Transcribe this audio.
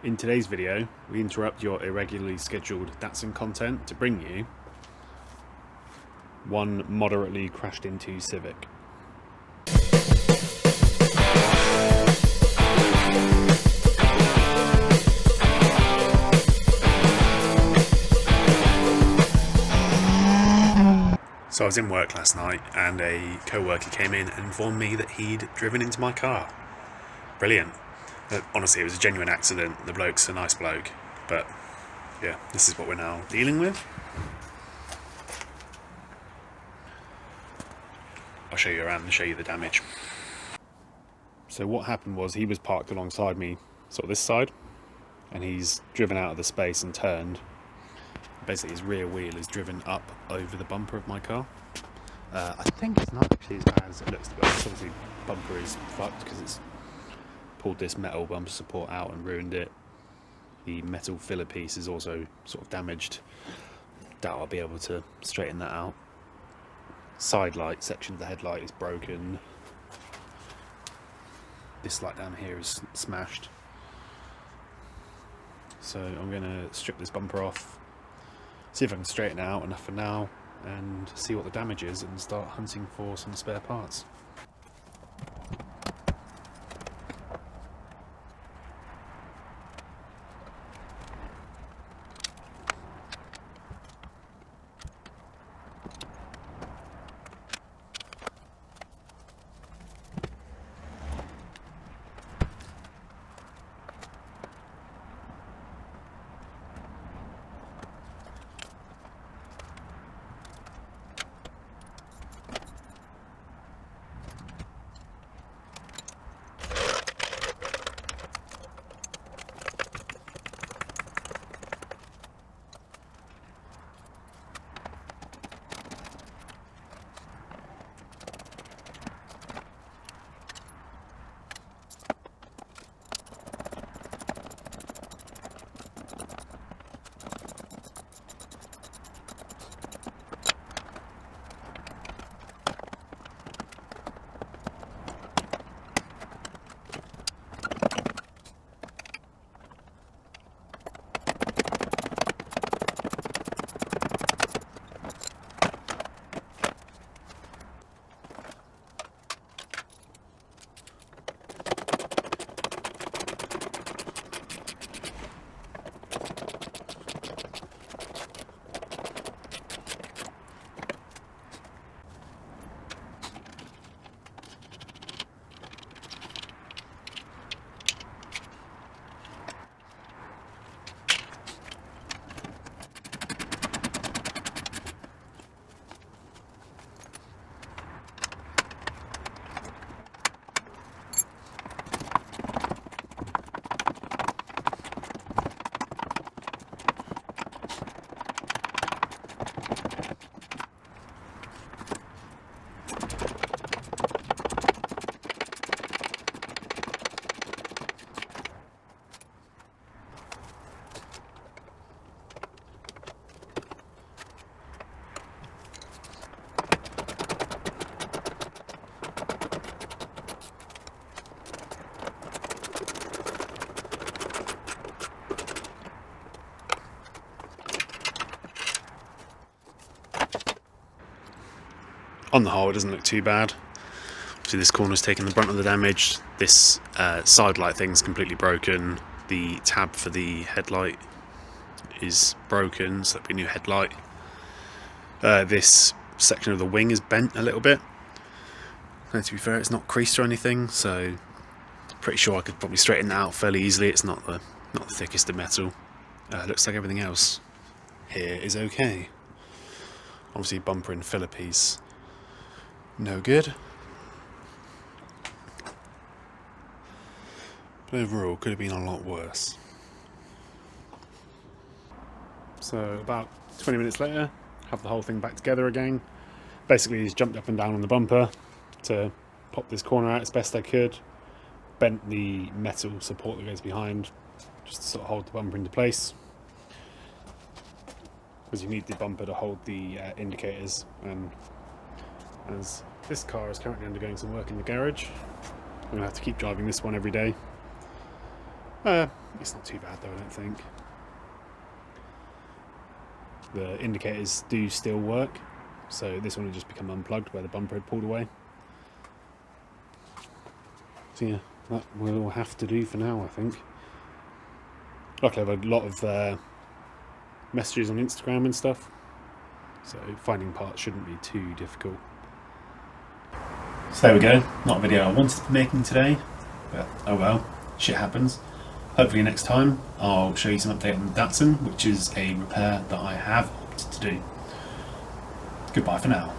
In today's video, we interrupt your irregularly scheduled Datsun content to bring you one moderately crashed into Civic. So I was in work last night and a co-worker came in and informed me that he'd driven into my car. Brilliant. Honestly, it was a genuine accident. The bloke's a nice bloke, but yeah, this is what we're now dealing with. I'll show you around and show you the damage. So what happened was he was parked alongside me, sort of this side, and he's driven out of the space and turned. Basically his rear wheel is driven up over the bumper of my car. I think it's not actually as bad as it looks, but obviously the bumper is fucked because it's pulled this metal bumper support out and ruined it. The metal filler piece is also sort of damaged. Doubt I'll be able to straighten that out. Side light section of the headlight is broken. This light down here is smashed. So I'm going to strip this bumper off, see if I can straighten it out enough for now, and see what the damage is and start hunting for some spare parts. On the whole, it doesn't look too bad. Obviously this corner's taken the brunt of the damage. This side light thing's completely broken. The tab for the headlight is broken, so that'll be a new headlight. This section of the wing is bent a little bit. And to be fair, it's not creased or anything, so pretty sure I could probably straighten that out fairly easily. It's not the thickest of metal. Looks like everything else here is okay. Obviously bumper and filler piece, no good. But overall, could have been a lot worse. So about 20 minutes later, have the whole thing back together again. Basically, he's jumped up and down on the bumper to pop this corner out as best I could. Bent the metal support that goes behind, just to sort of hold the bumper into place. Because you need the bumper to hold the indicators, and as this car is currently undergoing some work in the garage, I'm going to have to keep driving this one every day. It's not too bad though, I don't think. The indicators do still work, so this one will just become unplugged where the bumper had pulled away. So yeah, that will have to do for now, I think. Luckily I've had a lot of messages on Instagram and stuff, so finding parts shouldn't be too difficult. So there we go, not a video I wanted to be making today, but oh well, shit happens. Hopefully next time I'll show you some update on the Datsun, which is a repair that I have opted to do. Goodbye for now.